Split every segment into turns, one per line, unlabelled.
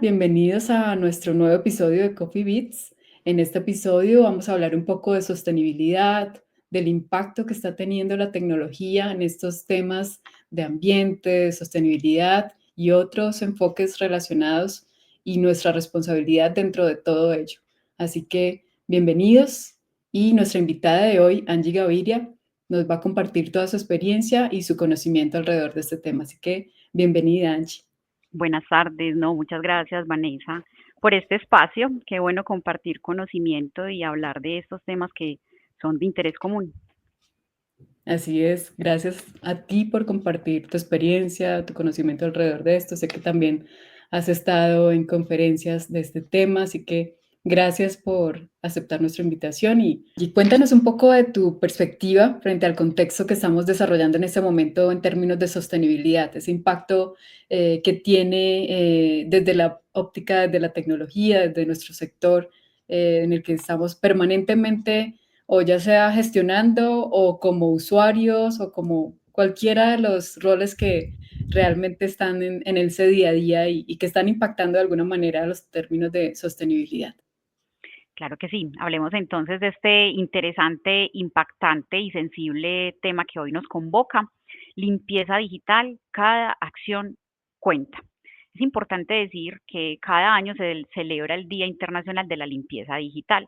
bienvenidos a nuestro nuevo episodio de Coffee Beats. En este episodio vamos a hablar un poco de sostenibilidad, del impacto que está teniendo la tecnología en estos temas de ambiente, de sostenibilidad y otros enfoques relacionados y nuestra responsabilidad dentro de todo ello. Así que bienvenidos y nuestra invitada de hoy, Angie Gaviria, nos va a compartir toda su experiencia y su conocimiento alrededor de este tema. Así que bienvenida, Angie.
Buenas tardes, no, muchas gracias Vanessa por este espacio. Qué bueno compartir conocimiento y hablar de estos temas que son de interés común.
Así es, gracias a ti por compartir tu experiencia, tu conocimiento alrededor de esto. Sé que también has estado en conferencias de este tema, así que gracias por aceptar nuestra invitación y cuéntanos un poco de tu perspectiva frente al contexto que estamos desarrollando en este momento en términos de sostenibilidad, ese impacto que tiene desde la óptica, desde la tecnología, desde nuestro sector en el que estamos permanentemente o ya sea gestionando o como usuarios o como cualquiera de los roles que realmente están en ese día a día y que están impactando de alguna manera los términos de sostenibilidad.
Claro que sí, hablemos entonces de este interesante, impactante y sensible tema que hoy nos convoca, limpieza digital, cada acción cuenta. Es importante decir que cada año se celebra el Día Internacional de la Limpieza Digital.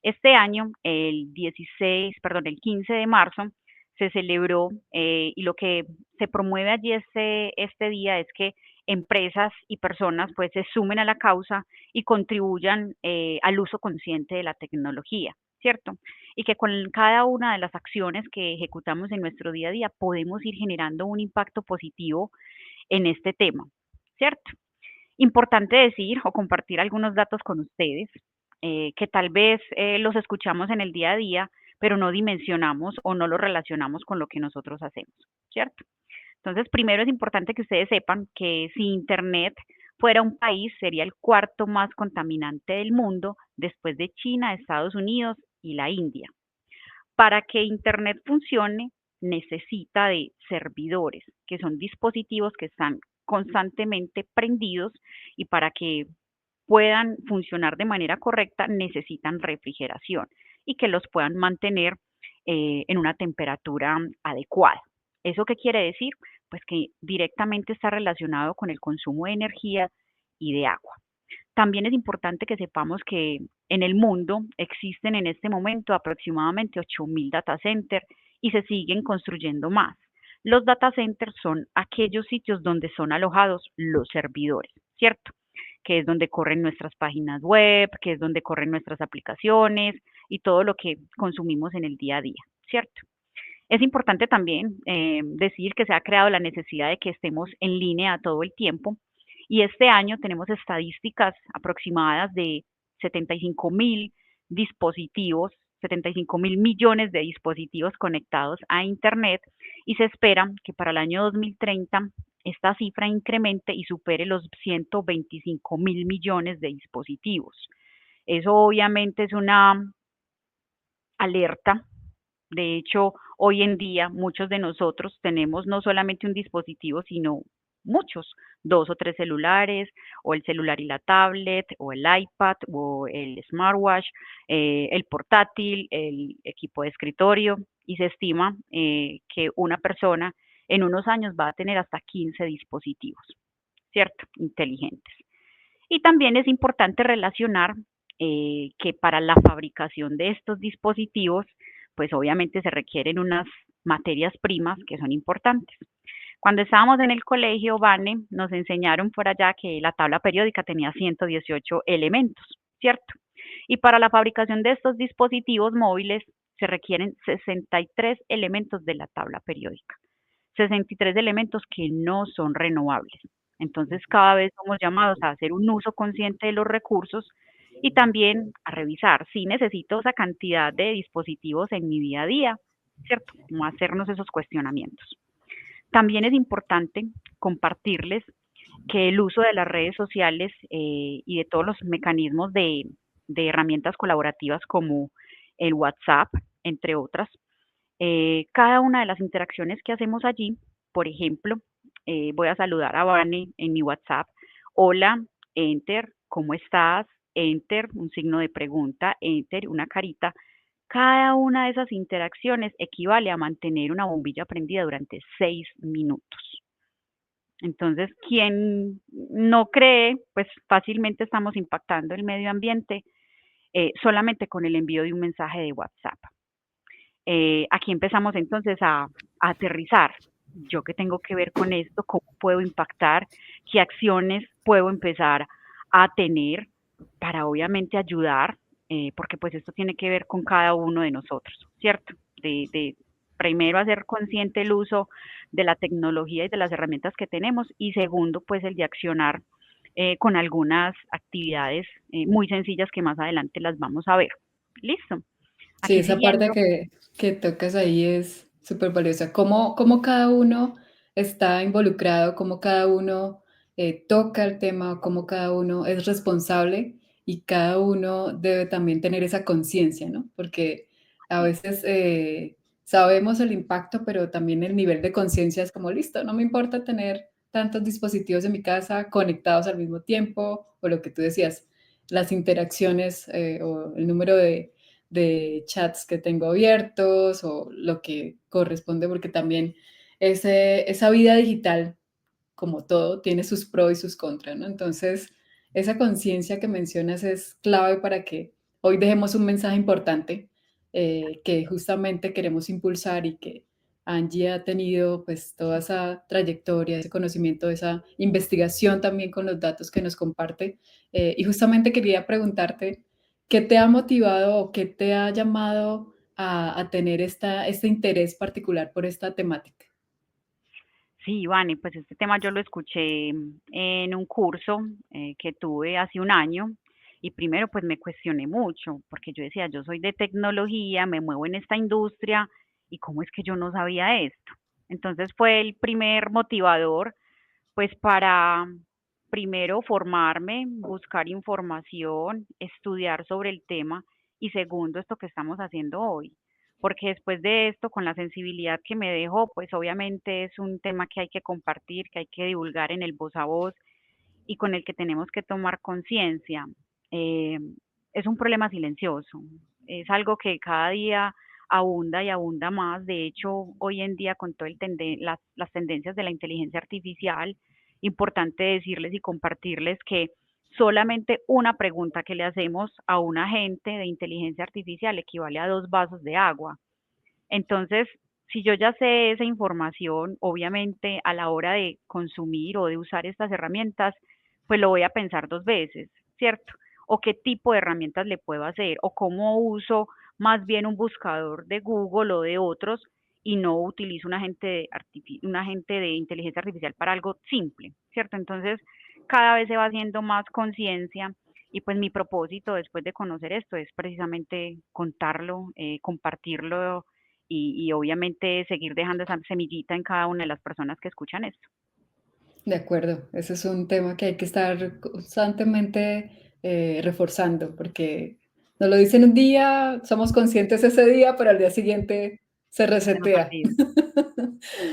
Este año, el 15 de marzo, se celebró y lo que se promueve allí este día es que empresas y personas pues se sumen a la causa y contribuyan al uso consciente de la tecnología, ¿cierto? Y que con cada una de las acciones que ejecutamos en nuestro día a día podemos ir generando un impacto positivo en este tema, ¿cierto? Importante decir o compartir algunos datos con ustedes que tal vez los escuchamos en el día a día, pero no dimensionamos o no los relacionamos con lo que nosotros hacemos, ¿cierto? Entonces, primero es importante que ustedes sepan que si Internet fuera un país, sería el cuarto más contaminante del mundo, después de China, Estados Unidos y la India. Para que Internet funcione, necesita de servidores, que son dispositivos que están constantemente prendidos y para que puedan funcionar de manera correcta necesitan refrigeración y que los puedan mantener en una temperatura adecuada. ¿Eso qué quiere decir? Pues que directamente está relacionado con el consumo de energía y de agua. También es importante que sepamos que en el mundo existen en este momento aproximadamente 8.000 data centers y se siguen construyendo más. Los data centers son aquellos sitios donde son alojados los servidores, ¿cierto? Que es donde corren nuestras páginas web, que es donde corren nuestras aplicaciones y todo lo que consumimos en el día a día, ¿cierto? Es importante también decir que se ha creado la necesidad de que estemos en línea todo el tiempo y este año tenemos estadísticas aproximadas de 75.000 dispositivos, 75.000 millones de dispositivos conectados a Internet y se espera que para el año 2030 esta cifra incremente y supere los 125.000 millones de dispositivos. Eso obviamente es una alerta. De hecho, hoy en día muchos de nosotros tenemos no solamente un dispositivo, sino muchos, dos o tres celulares, o el celular y la tablet, o el iPad, o el smartwatch, el portátil, el equipo de escritorio, y se estima que una persona en unos años va a tener hasta 15 dispositivos, ¿cierto? Inteligentes. Y también es importante relacionar que para la fabricación de estos dispositivos, pues obviamente se requieren unas materias primas que son importantes. Cuando estábamos en el colegio, Vane, nos enseñaron por allá que la tabla periódica tenía 118 elementos, ¿cierto? Y para la fabricación de estos dispositivos móviles se requieren 63 elementos de la tabla periódica, 63 elementos que no son renovables. Entonces, cada vez somos llamados a hacer un uso consciente de los recursos y también a revisar si necesito esa cantidad de dispositivos en mi día a día, ¿cierto? Como hacernos esos cuestionamientos. También es importante compartirles que el uso de las redes sociales y de todos los mecanismos de herramientas colaborativas como el WhatsApp, entre otras, cada una de las interacciones que hacemos allí, por ejemplo, voy a saludar a Vane en mi WhatsApp. Hola, enter, ¿cómo estás? Enter, un signo de pregunta, enter, una carita. Cada una de esas interacciones equivale a mantener una bombilla prendida durante 6 minutos. Entonces, quien no cree, pues fácilmente estamos impactando el medio ambiente solamente con el envío de un mensaje de WhatsApp. Aquí empezamos entonces a aterrizar. ¿Yo qué tengo que ver con esto? ¿Cómo puedo impactar? ¿Qué acciones puedo empezar a tener para obviamente ayudar? Porque pues esto tiene que ver con cada uno de nosotros, ¿cierto? De primero hacer consciente el uso de la tecnología y de las herramientas que tenemos y segundo pues el de accionar con algunas actividades muy sencillas que más adelante las vamos a ver. Listo.
Sí,
Aquí
esa parte
siguiendo.
que tocas ahí es súper valiosa. Cómo cada uno está involucrado, cómo cada uno toca el tema, cómo cada uno es responsable y cada uno debe también tener esa conciencia, ¿no? Porque a veces sabemos el impacto, pero también el nivel de conciencia es como, listo, no me importa tener tantos dispositivos en mi casa conectados al mismo tiempo, o lo que tú decías, las interacciones o el número de chats que tengo abiertos o lo que corresponde, porque también esa vida digital, como todo, tiene sus pros y sus contras, ¿no? Entonces, esa conciencia que mencionas es clave para que hoy dejemos un mensaje importante que justamente queremos impulsar y que Angie ha tenido pues toda esa trayectoria, ese conocimiento, esa investigación también con los datos que nos comparte. Y justamente quería preguntarte, ¿qué te ha motivado o qué te ha llamado a tener este interés particular por esta temática?
Sí, Ivane, pues este tema yo lo escuché en un curso que tuve hace un año y primero pues me cuestioné mucho porque yo decía, yo soy de tecnología, me muevo en esta industria y cómo es que yo no sabía esto. Entonces fue el primer motivador pues para primero formarme, buscar información, estudiar sobre el tema y segundo esto que estamos haciendo hoy. Porque después de esto, con la sensibilidad que me dejó, pues obviamente es un tema que hay que compartir, que hay que divulgar en el voz a voz y con el que tenemos que tomar conciencia. Eh, es un problema silencioso, es algo que cada día abunda y abunda más. De hecho, hoy en día con todo las tendencias de la inteligencia artificial, importante decirles y compartirles que solamente una pregunta que le hacemos a un agente de inteligencia artificial equivale a 2 vasos de agua. Entonces, si yo ya sé esa información, obviamente a la hora de consumir o de usar estas herramientas, pues lo voy a pensar 2 veces, ¿cierto? O qué tipo de herramientas le puedo hacer, o cómo uso más bien un buscador de Google o de otros y no utilizo un agente de inteligencia artificial para algo simple, ¿cierto? Entonces, cada vez se va haciendo más conciencia y pues mi propósito después de conocer esto es precisamente contarlo, compartirlo y obviamente seguir dejando esa semillita en cada una de las personas que escuchan esto.
De acuerdo, ese es un tema que hay que estar constantemente reforzando, porque nos lo dicen un día, somos conscientes ese día, pero al día siguiente se
Se nos
resetea.
olvida,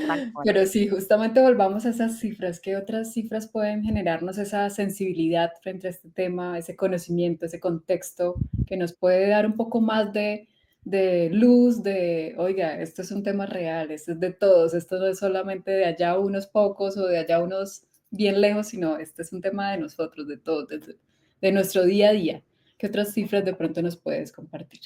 tal cual.
Pero sí, justamente volvamos a esas cifras. ¿Qué otras cifras pueden generarnos esa sensibilidad frente a este tema, ese conocimiento, ese contexto que nos puede dar un poco más de luz, de, oiga, esto es un tema real, esto es de todos, esto no es solamente de allá unos pocos o de allá unos bien lejos, sino este es un tema de nosotros, de todos, de nuestro día a día? ¿Qué otras cifras de pronto nos puedes compartir?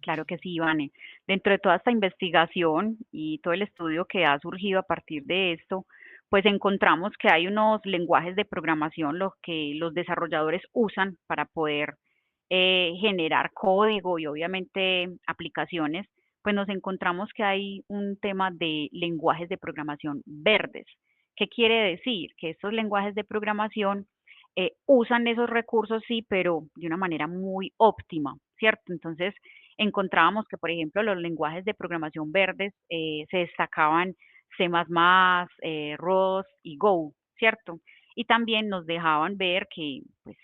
Claro que sí, Ivane. Dentro de toda esta investigación y todo el estudio que ha surgido a partir de esto, pues encontramos que hay unos lenguajes de programación los que los desarrolladores usan para poder generar código y obviamente aplicaciones, pues nos encontramos que hay un tema de lenguajes de programación verdes. ¿Qué quiere decir? Que estos lenguajes de programación usan esos recursos, sí, pero de una manera muy óptima, ¿cierto? Entonces, encontrábamos que, por ejemplo, los lenguajes de programación verdes se destacaban C++, ROS y Go, ¿cierto? Y también nos dejaban ver que pues,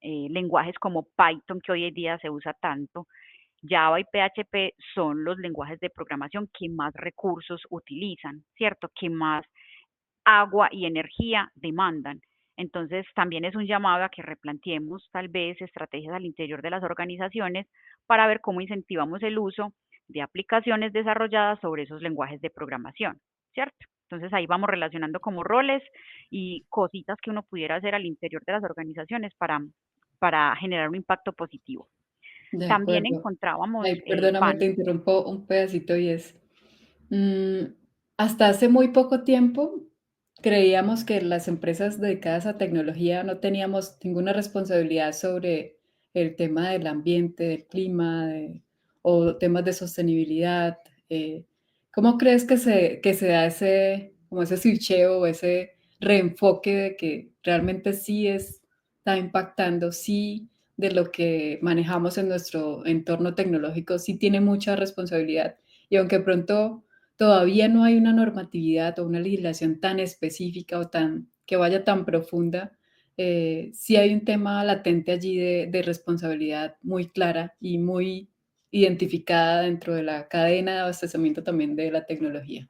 lenguajes como Python, que hoy en día se usa tanto, Java y PHP son los lenguajes de programación que más recursos utilizan, ¿cierto? Que más agua y energía demandan. Entonces, también es un llamado a que replanteemos tal vez estrategias al interior de las organizaciones para ver cómo incentivamos el uso de aplicaciones desarrolladas sobre esos lenguajes de programación, ¿cierto? Entonces ahí vamos relacionando como roles y cositas que uno pudiera hacer al interior de las organizaciones para generar un impacto positivo.
De
También
acuerdo.
encontrábamos,
Ay, perdóname, te
Vane,
interrumpo un pedacito y es, hasta hace muy poco tiempo creíamos que las empresas dedicadas a tecnología no teníamos ninguna responsabilidad sobre el tema del ambiente, del clima, o temas de sostenibilidad. Eh, ¿Cómo crees que se da ese, como ese switcheo o ese reenfoque de que realmente sí está impactando, sí de lo que manejamos en nuestro entorno tecnológico, sí tiene mucha responsabilidad? Y aunque pronto todavía no hay una normatividad o una legislación tan específica o tan que vaya tan profunda, sí hay un tema latente allí de responsabilidad muy clara y muy identificada dentro de la cadena de abastecimiento también de la tecnología.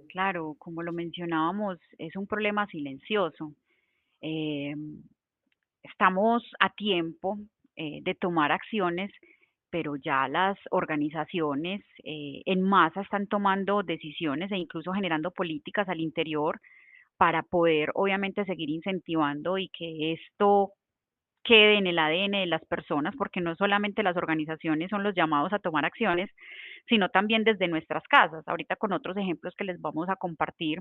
claro, como lo mencionábamos, es un problema silencioso. Em, Estamos a tiempo de tomar acciones, pero ya las organizaciones en masa están tomando decisiones e incluso generando políticas al interior para poder, obviamente, seguir incentivando y que esto quede en el ADN de las personas, porque no solamente las organizaciones son los llamados a tomar acciones, sino también desde nuestras casas. Ahorita con otros ejemplos que les vamos a compartir,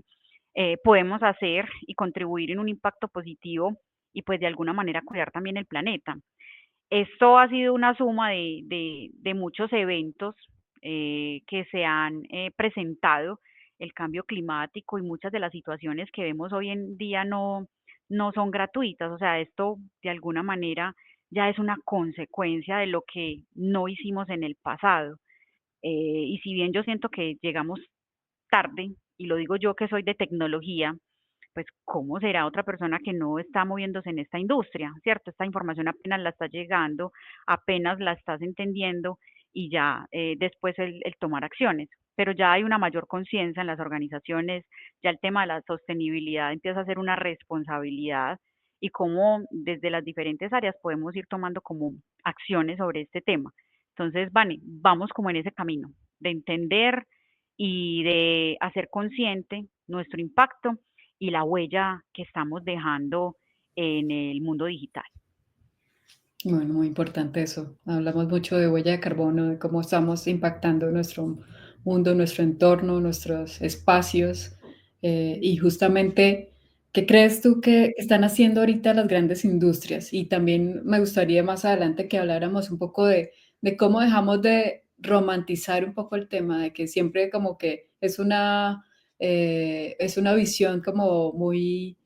podemos hacer y contribuir en un impacto positivo y pues de alguna manera cuidar también el planeta. Esto ha sido una suma de muchos eventos que se han presentado, el cambio climático y muchas de las situaciones que vemos hoy en día no son gratuitas. O sea, esto de alguna manera ya es una consecuencia de lo que no hicimos en el pasado. Y si bien yo siento que llegamos tarde, y lo digo yo que soy de tecnología, pues cómo será otra persona que no está moviéndose en esta industria, ¿cierto? Esta información apenas la está llegando, apenas la estás entendiendo y ya después el tomar acciones. Pero ya hay una mayor conciencia en las organizaciones, ya el tema de la sostenibilidad empieza a ser una responsabilidad y cómo desde las diferentes áreas podemos ir tomando como acciones sobre este tema. Entonces, Vane, vamos como en ese camino de entender y de hacer consciente nuestro impacto y la huella que estamos dejando en el mundo digital.
Bueno, muy importante eso. Hablamos mucho de huella de carbono, de cómo estamos impactando nuestro mundo, nuestro entorno, nuestros espacios. Y justamente, ¿qué crees tú que están haciendo ahorita las grandes industrias? Y también me gustaría más adelante que habláramos un poco de cómo dejamos de romantizar un poco el tema, de que siempre como que es una visión como muy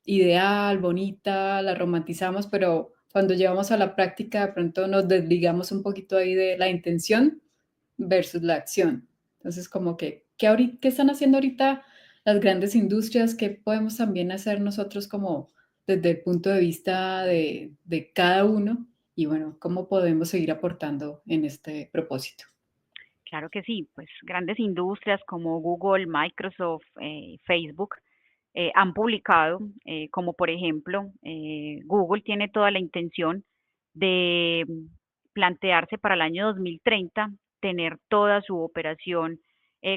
ideal, bonita, la romantizamos, pero cuando llevamos a la práctica de pronto nos desligamos un poquito ahí de la intención versus la acción. Entonces, como que, ¿qué están haciendo ahorita las grandes industrias? ¿Qué podemos también hacer nosotros como desde el punto de vista de cada uno? Y bueno, ¿cómo podemos seguir aportando en este propósito?
Claro que sí, pues grandes industrias como Google, Microsoft, Facebook han publicado, como por ejemplo, Google tiene toda la intención de plantearse para el año 2030 tener toda su operación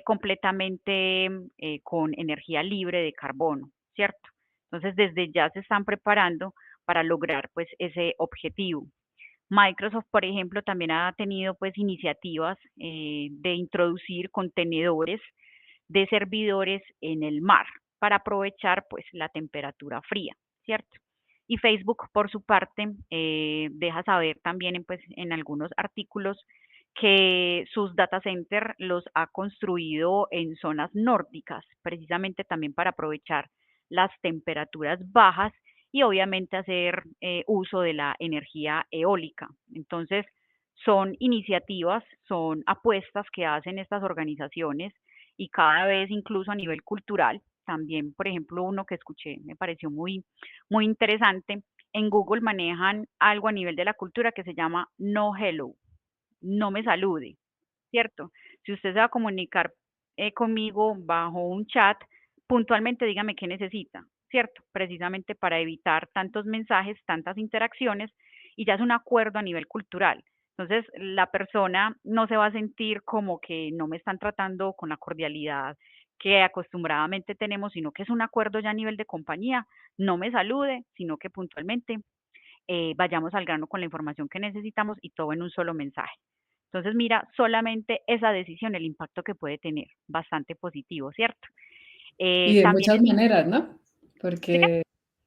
completamente con energía libre de carbono, ¿cierto? Entonces, desde ya se están preparando para lograr pues ese objetivo. Microsoft, por ejemplo, también ha tenido pues iniciativas de introducir contenedores de servidores en el mar para aprovechar pues la temperatura fría, ¿cierto? Y Facebook, por su parte, deja saber también pues, en algunos artículos que sus data centers los ha construido en zonas nórdicas, precisamente también para aprovechar las temperaturas bajas y obviamente hacer uso de la energía eólica. Entonces, son iniciativas, son apuestas que hacen estas organizaciones y cada vez incluso a nivel cultural. También, por ejemplo, uno que escuché me pareció muy interesante. En Google manejan algo a nivel de la cultura que se llama no hello, no me salude, ¿cierto? Si usted se va a comunicar conmigo bajo un chat, puntualmente dígame qué necesita. ¿cierto? Precisamente para evitar tantos mensajes, tantas interacciones, y ya es un acuerdo a nivel cultural. Entonces, la persona no se va a sentir como que no me están tratando con la cordialidad que acostumbradamente tenemos, sino que es un acuerdo ya a nivel de compañía, no me salude, sino que puntualmente vayamos al grano con la información que necesitamos y todo en un solo mensaje. Entonces, mira, solamente esa decisión, el impacto que puede tener, bastante positivo, ¿cierto?
Y de
También
muchas
es,
maneras, ¿no?
¿sí qué?
Porque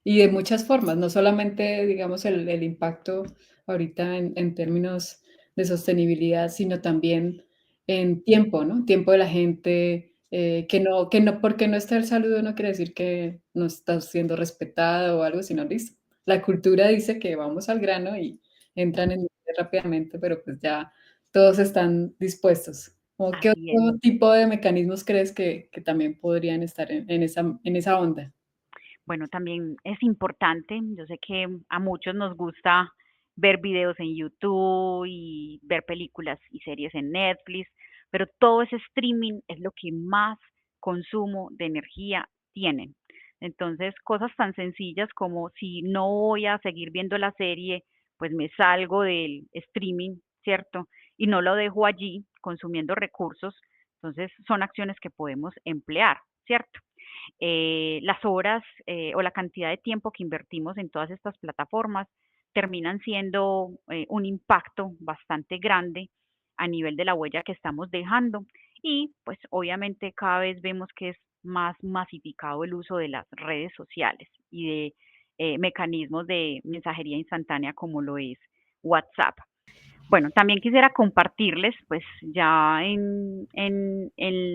y de muchas formas, no solamente, digamos, el impacto ahorita en términos de sostenibilidad, sino también en tiempo, ¿no? Tiempo de la gente, que no porque no está el saludo no quiere decir que no está siendo respetado o algo, sino listo. La cultura dice que vamos al grano y entran en rápidamente, pero pues ya todos están dispuestos. ¿O qué
Así es.
otro tipo de mecanismos crees que también podrían estar en esa onda?
Bueno, también es importante, yo sé que a muchos nos gusta ver videos en YouTube y ver películas y series en Netflix, pero todo ese streaming es lo que más consumo de energía tienen. Entonces, cosas tan sencillas como si no voy a seguir viendo la serie, pues me salgo del streaming, ¿cierto? Y no lo dejo allí consumiendo recursos. Entonces, son acciones que podemos emplear, ¿cierto? Las horas o la cantidad de tiempo que invertimos en todas estas plataformas terminan siendo un impacto bastante grande a nivel de la huella que estamos dejando y pues obviamente cada vez vemos que es más masificado el uso de las redes sociales y de mecanismos de mensajería instantánea como lo es WhatsApp. Bueno, también quisiera compartirles, pues ya en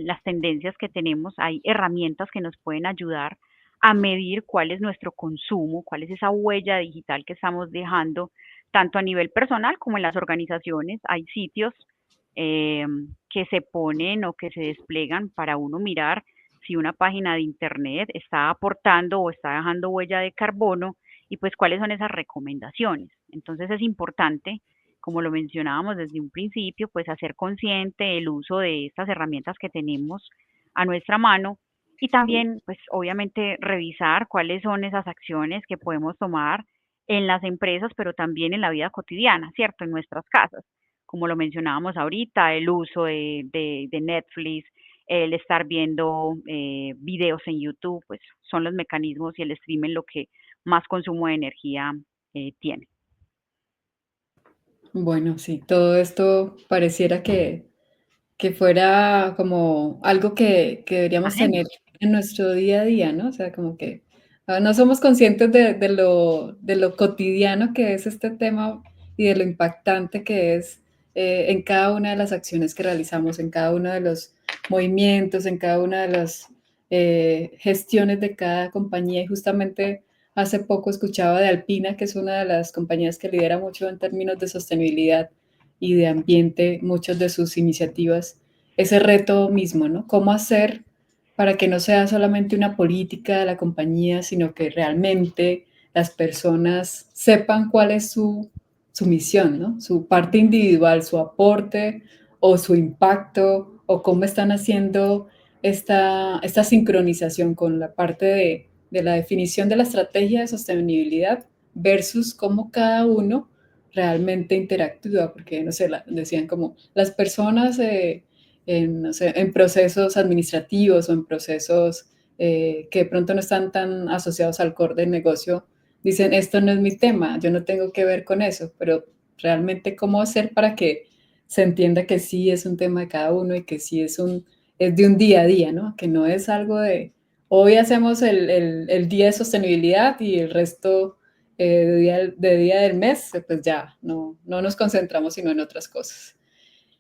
las tendencias que tenemos, hay herramientas que nos pueden ayudar a medir cuál es nuestro consumo, cuál es esa huella digital que estamos dejando, tanto a nivel personal como en las organizaciones. Hay sitios eh, que se ponen o que se desplegan para uno mirar si una página de internet está aportando o está dejando huella de carbono y pues cuáles son esas recomendaciones. Entonces es importante, como lo mencionábamos desde un principio, pues hacer consciente el uso de estas herramientas que tenemos a nuestra mano y también, pues obviamente, revisar cuáles son esas acciones que podemos tomar en las empresas, pero también en la vida cotidiana, ¿cierto? En nuestras casas. Como lo mencionábamos ahorita, el uso de Netflix, el estar viendo videos en YouTube, pues son los mecanismos y el streaming lo que más consumo de energía tiene.
Bueno, sí, todo esto pareciera que fuera como algo que deberíamos
Agenda.
tener en nuestro día a día, ¿no? O sea, como que, no somos conscientes de lo cotidiano que es este tema y de lo impactante que es, en cada una de las acciones que realizamos, en cada uno de los movimientos, en cada una de las, gestiones de cada compañía. Y justamente hace poco escuchaba de Alpina, que es una de las compañías que lidera mucho en términos de sostenibilidad y de ambiente, muchas de sus iniciativas, ese reto mismo, ¿no? ¿Cómo hacer para que no sea solamente una política de la compañía, sino que realmente las personas sepan cuál es su misión, ¿no? Su parte individual, su aporte o su impacto, o cómo están haciendo esta sincronización con la parte de la definición de la estrategia de sostenibilidad versus cómo cada uno realmente interactúa, porque, no sé, decían como las personas no sé, en procesos administrativos o en procesos que de pronto no están tan asociados al core del negocio, dicen, esto no es mi tema, yo no tengo que ver con eso, pero realmente cómo hacer para que se entienda que sí es un tema de cada uno y que sí es de un día a día, ¿no? Que no es algo de, hoy hacemos el día de sostenibilidad y el resto de día del mes, pues ya, no nos concentramos sino en otras cosas.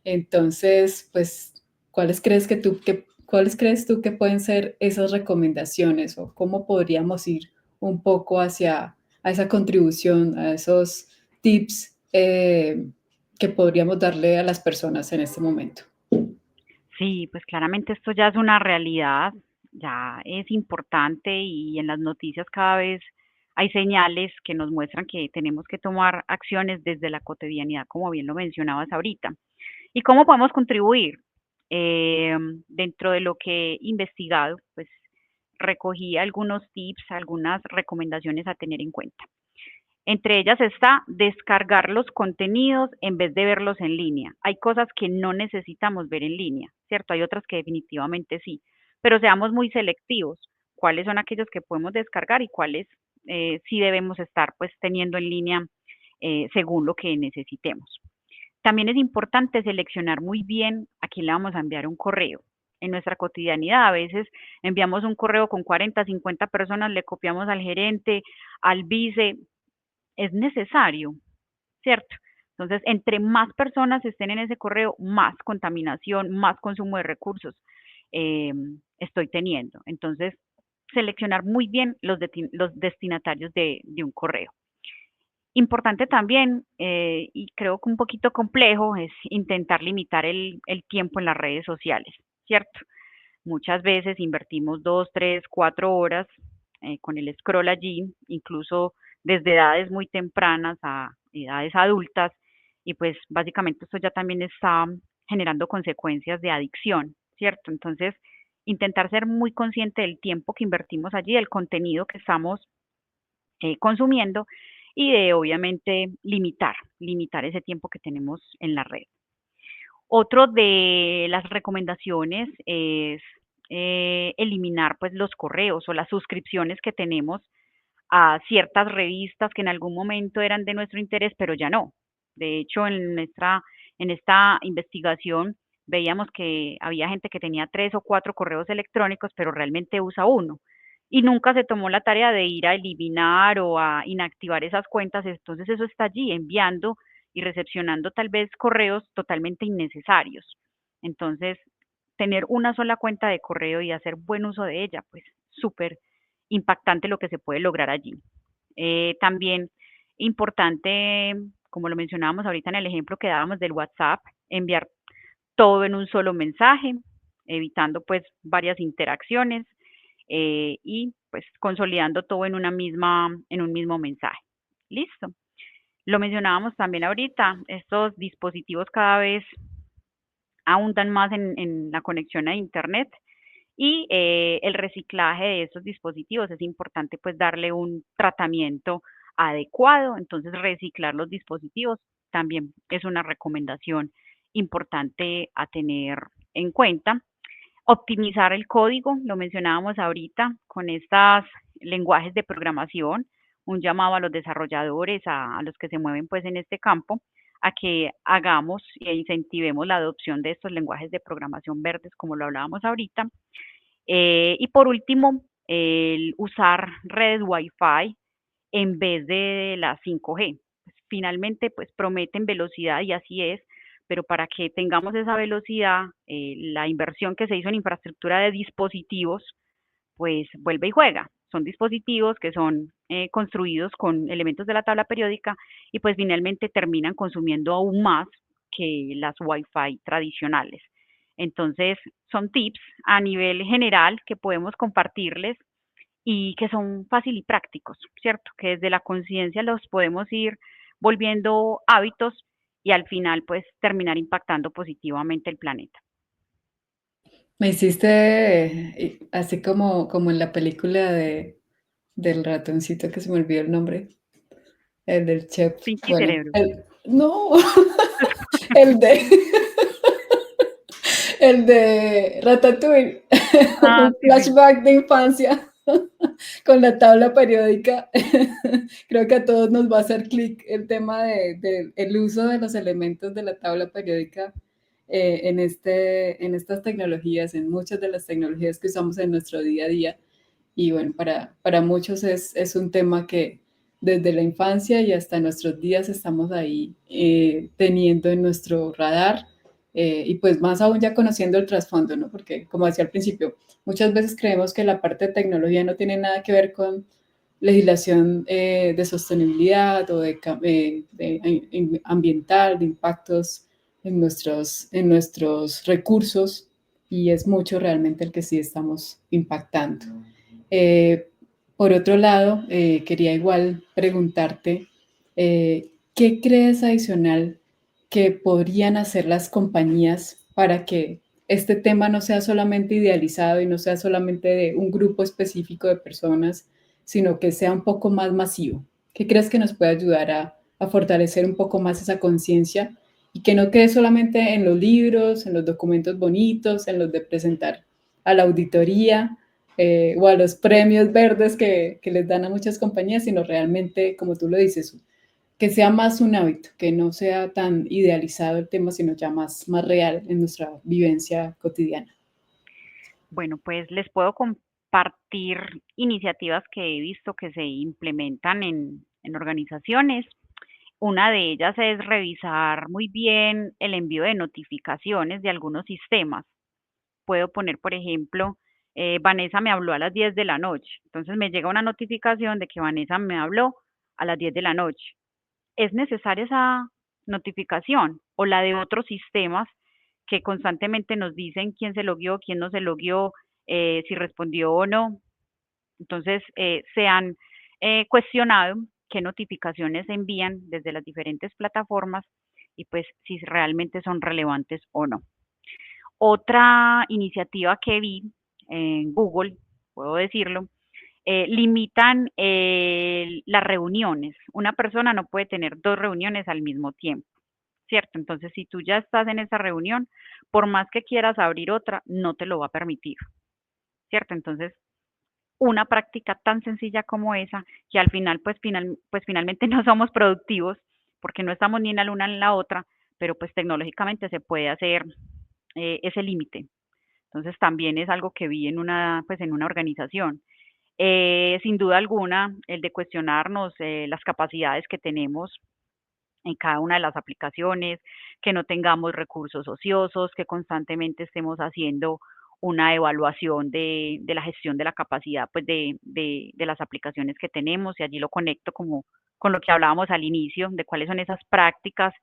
Entonces, pues, ¿cuáles crees tú que pueden ser esas recomendaciones o cómo podríamos ir un poco hacia a esa contribución, a esos tips que podríamos darle a las personas en este momento?
Sí, pues claramente esto ya es una realidad, ya es importante y en las noticias cada vez hay señales que nos muestran que tenemos que tomar acciones desde la cotidianidad, como bien lo mencionabas ahorita. ¿Y cómo podemos contribuir? Dentro de lo que he investigado, pues recogí algunos tips, algunas recomendaciones a tener en cuenta. Entre ellas está descargar los contenidos en vez de verlos en línea. Hay cosas que no necesitamos ver en línea, ¿cierto? Hay otras que definitivamente sí, pero seamos muy selectivos. ¿Cuáles son aquellos que podemos descargar y cuáles sí debemos estar pues teniendo en línea según lo que necesitemos? También es importante seleccionar muy bien a quién le vamos a enviar un correo. En nuestra cotidianidad a veces enviamos un correo con 40, 50 personas, le copiamos al gerente, al vice, es necesario, ¿cierto? Entonces, entre más personas estén en ese correo, más contaminación, más consumo de recursos eh, estoy teniendo. Entonces, seleccionar muy bien los destinatarios de un correo. Importante también, y creo que un poquito complejo, es intentar limitar el tiempo en las redes sociales, ¿cierto? Muchas veces invertimos 2, 3, 4 horas con el scroll allí, incluso desde edades muy tempranas a edades adultas, y pues básicamente esto ya también está generando consecuencias de adicción, ¿cierto? Entonces, intentar ser muy consciente del tiempo que invertimos allí, del contenido que estamos consumiendo y de obviamente limitar ese tiempo que tenemos en la red. Otro de las recomendaciones es eliminar pues los correos o las suscripciones que tenemos a ciertas revistas que en algún momento eran de nuestro interés, pero ya no. De hecho, en esta investigación veíamos que había gente que tenía 3 o 4 correos electrónicos, pero realmente usa uno. Y nunca se tomó la tarea de ir a eliminar o a inactivar esas cuentas. Entonces eso está allí enviando y recepcionando tal vez correos totalmente innecesarios. Entonces, tener una sola cuenta de correo y hacer buen uso de ella, pues súper impactante lo que se puede lograr allí. También importante, como lo mencionábamos ahorita en el ejemplo que dábamos del WhatsApp, enviar todo en un solo mensaje, evitando pues varias interacciones y pues consolidando todo en un mismo mensaje. Listo. Lo mencionábamos también ahorita, estos dispositivos cada vez ahondan más en la conexión a Internet y el reciclaje de estos dispositivos es importante pues darle un tratamiento adecuado, entonces reciclar los dispositivos también es una recomendación importante a tener en cuenta. Optimizar el código, lo mencionábamos ahorita con estos lenguajes de programación, un llamado a los desarrolladores, a los que se mueven pues en este campo, a que hagamos e incentivemos la adopción de estos lenguajes de programación verdes, como lo hablábamos ahorita. Y por último, el usar redes Wi-Fi en vez de la 5G. Finalmente, pues prometen velocidad y así es, pero para que tengamos esa velocidad, la inversión que se hizo en infraestructura de dispositivos, pues vuelve y juega. Son dispositivos que son construidos con elementos de la tabla periódica y pues finalmente terminan consumiendo aún más que las Wi-Fi tradicionales. Entonces, son tips a nivel general que podemos compartirles y que son fácil y prácticos, ¿cierto? Que desde la conciencia los podemos ir volviendo hábitos y al final pues terminar impactando positivamente el planeta.
Me hiciste así como en la película del ratoncito que se me olvidó el nombre, el del chef.
Pinky
Bueno,
cerebro.
no, el de el de Ratatouille,
Ah,
un
sí, sí.
flashback de infancia con la tabla periódica. Creo que a todos nos va a hacer clic el tema de el uso de los elementos de la tabla periódica en estas tecnologías, en muchas de las tecnologías que usamos en nuestro día a día. Y bueno, para muchos es un tema que desde la infancia y hasta nuestros días estamos ahí teniendo en nuestro radar. Y pues más aún ya conociendo el trasfondo, ¿no? Porque como decía al principio, muchas veces creemos que la parte de tecnología no tiene nada que ver con legislación de sostenibilidad o ambiental, de impactos en nuestros recursos, y es mucho realmente el que sí estamos impactando. Eh, por otro lado, quería igual preguntarte, ¿qué crees adicional que podrían hacer las compañías para que este tema no sea solamente idealizado y no sea solamente de un grupo específico de personas, sino que sea un poco más masivo? ¿Qué crees que nos puede ayudar a fortalecer un poco más esa conciencia y que no quede solamente en los libros, en los documentos bonitos, en los de presentar a la auditoría o a los premios verdes que les dan a muchas compañías, sino realmente, como tú lo dices, que sea más un hábito, que no sea tan idealizado el tema, sino ya más real en nuestra vivencia cotidiana?
Bueno, pues les puedo compartir iniciativas que he visto que se implementan en organizaciones. Una de ellas es revisar muy bien el envío de notificaciones de algunos sistemas. Puedo poner, por ejemplo, Vanessa me habló a las 10 de la noche. Entonces me llega una notificación de que Vanessa me habló a las 10 de la noche. ¿Es necesaria esa notificación o la de otros sistemas que constantemente nos dicen quién se logueó, quién no se logueó, si respondió o no? Entonces, se han cuestionado qué notificaciones envían desde las diferentes plataformas y pues si realmente son relevantes o no. Otra iniciativa que vi en Google, puedo decirlo, limitan las reuniones. Una persona no puede tener 2 reuniones al mismo tiempo, ¿cierto? Entonces, si tú ya estás en esa reunión, por más que quieras abrir otra, no te lo va a permitir, ¿cierto? Entonces, una práctica tan sencilla como esa, que al final, pues finalmente no somos productivos, porque no estamos ni en la una ni en la otra, pero pues tecnológicamente se puede hacer ese límite. Entonces, también es algo que vi pues en una organización. Sin duda alguna, el de cuestionarnos las capacidades que tenemos en cada una de las aplicaciones, que no tengamos recursos ociosos, que constantemente estemos haciendo una evaluación de la gestión de la capacidad pues de las aplicaciones que tenemos, y allí lo conecto como con lo que hablábamos al inicio, de cuáles son esas prácticas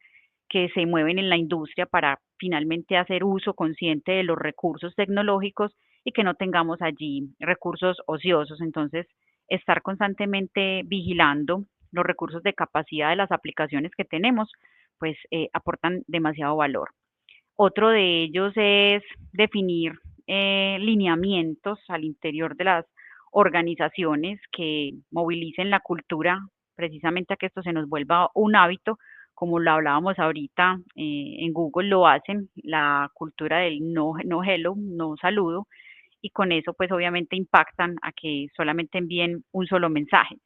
que se mueven en la industria para finalmente hacer uso consciente de los recursos tecnológicos y que no tengamos allí recursos ociosos. Entonces, estar constantemente vigilando los recursos de capacidad de las aplicaciones que tenemos, pues aportan demasiado valor. Otro de ellos es definir lineamientos al interior de las organizaciones que movilicen la cultura, precisamente a que esto se nos vuelva un hábito, como lo hablábamos ahorita, en Google lo hacen, la cultura del no hello, no saludo, y con eso pues obviamente impactan a que solamente envíen un solo mensaje.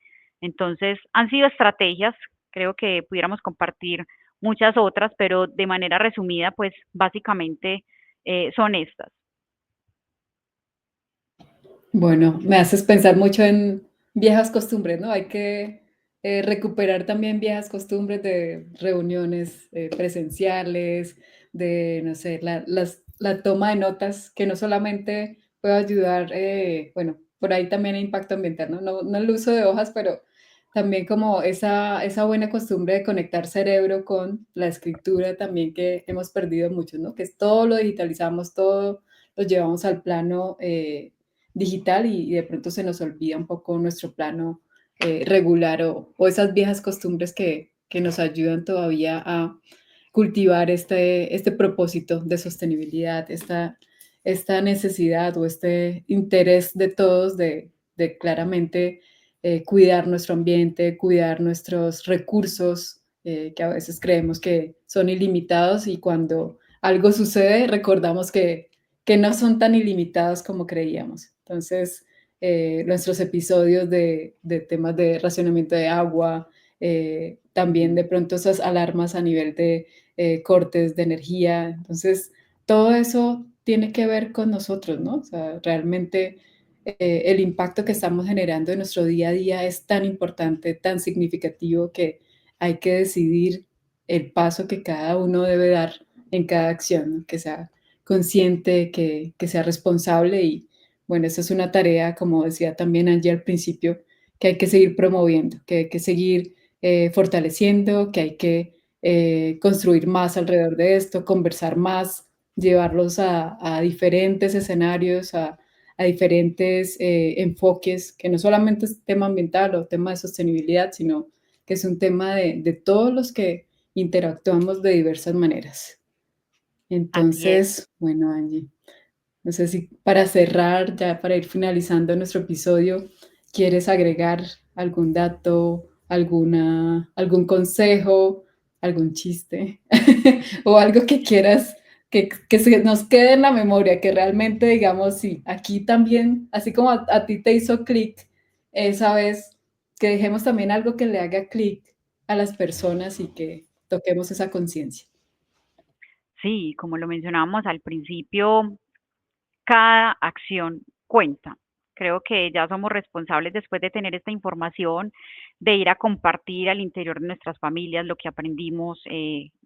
Entonces han sido estrategias, creo que pudiéramos compartir muchas otras, pero de manera resumida pues básicamente son estas.
Bueno, me haces pensar mucho en viejas costumbres, ¿no? Hay que recuperar también viejas costumbres de reuniones presenciales, de, no sé, la toma de notas, que no solamente puede ayudar, bueno, por ahí también hay impacto ambiental, ¿no? No el uso de hojas, pero también como esa buena costumbre de conectar cerebro con la escritura también que hemos perdido mucho, ¿no? Que es todo lo digitalizamos, todo lo llevamos al plano digital y de pronto se nos olvida un poco nuestro plano regular o esas viejas costumbres que nos ayudan todavía a cultivar este propósito de sostenibilidad, esta necesidad o este interés de todos de claramente cuidar nuestro ambiente, cuidar nuestros recursos, que a veces creemos que son ilimitados y cuando algo sucede recordamos que no son tan ilimitados como creíamos. Entonces, nuestros episodios de temas de racionamiento de agua, también de pronto esas alarmas a nivel de cortes de energía. Entonces, todo eso tiene que ver con nosotros, ¿no? O sea, realmente el impacto que estamos generando en nuestro día a día es tan importante, tan significativo que hay que decidir el paso que cada uno debe dar en cada acción, ¿no? Que sea consciente, que sea responsable y bueno, esa es una tarea, como decía también Angie al principio, que hay que seguir promoviendo, que hay que seguir fortaleciendo, que hay que construir más alrededor de esto, conversar más, llevarlos a diferentes escenarios, a diferentes enfoques, que no solamente es tema ambiental o tema de sostenibilidad, sino que es un tema de todos los que interactuamos de diversas maneras.
Así es.
Entonces, bueno, Angie, no sé si para cerrar, ya para ir finalizando nuestro episodio, ¿quieres agregar algún dato, algún consejo, algún chiste o algo que quieras que se nos quede en la memoria, que realmente digamos, sí, aquí también, así como a ti te hizo clic esa vez, que dejemos también algo que le haga clic a las personas y que toquemos esa conciencia?
Sí, como lo mencionábamos al principio, cada acción cuenta. Creo que ya somos responsables después de tener esta información, de ir a compartir al interior de nuestras familias lo que aprendimos.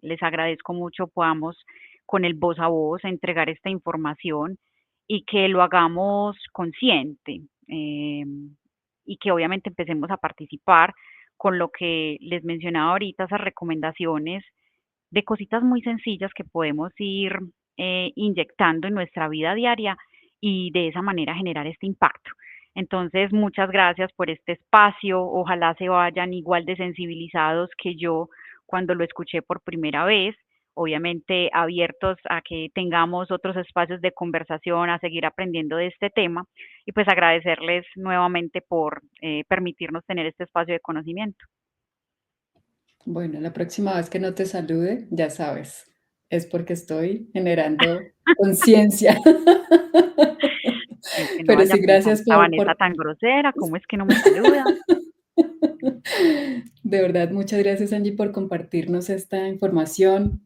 Les agradezco mucho podamos con el voz a voz entregar esta información y que lo hagamos consciente, y que obviamente empecemos a participar con lo que les mencionaba ahorita, esas recomendaciones de cositas muy sencillas que podemos ir inyectando en nuestra vida diaria y de esa manera generar este impacto. Entonces, muchas gracias por este espacio. Ojalá se vayan igual de sensibilizados que yo cuando lo escuché por primera vez. Obviamente abiertos a que tengamos otros espacios de conversación, a seguir aprendiendo de este tema y pues agradecerles nuevamente por permitirnos tener este espacio de conocimiento.
Bueno, la próxima vez que no te salude, ya sabes, es porque estoy generando conciencia.
Que no
Pero
vaya a
sí,
pensar,
gracias
esta Vanessa tan grosera, ¿cómo es que no me saluda?
De verdad, muchas gracias, Angie, por compartirnos esta información,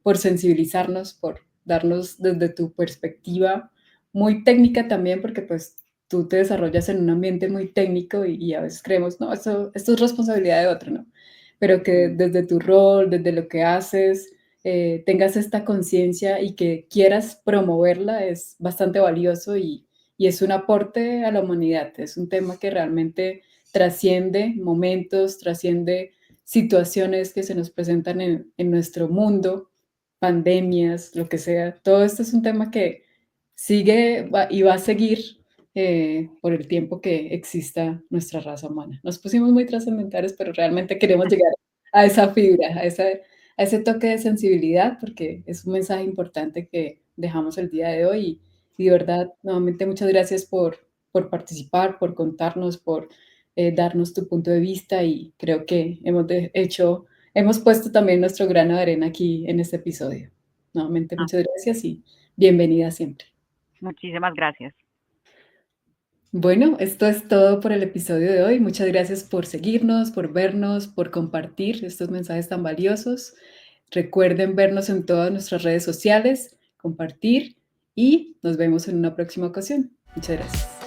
por sensibilizarnos, por darnos desde tu perspectiva muy técnica también, porque pues tú te desarrollas en un ambiente muy técnico y a veces creemos, no, esto es responsabilidad de otro, ¿no? Pero que
Mm,
desde tu rol, desde lo que haces, tengas esta conciencia y que quieras promoverla es bastante valioso y es un aporte a la humanidad, es un tema que realmente trasciende momentos, trasciende situaciones que se nos presentan en nuestro mundo, pandemias, lo que sea. Todo esto es un tema que sigue y va a seguir por el tiempo que exista nuestra raza humana. Nos pusimos muy trascendentales, pero realmente queremos llegar a esa fibra, a ese toque de sensibilidad, porque es un mensaje importante que dejamos el día de hoy. Y de verdad, nuevamente, muchas gracias por participar, por contarnos, por darnos tu punto de vista y creo que hemos puesto también nuestro grano de arena aquí en este episodio. Nuevamente,
ah,
muchas gracias y bienvenida siempre.
muchísimas gracias.
Bueno, esto es todo por el episodio de hoy. Muchas gracias por seguirnos, por vernos, por compartir estos mensajes tan valiosos. Recuerden vernos en todas nuestras redes sociales, compartir y nos vemos en una próxima ocasión. Muchas gracias.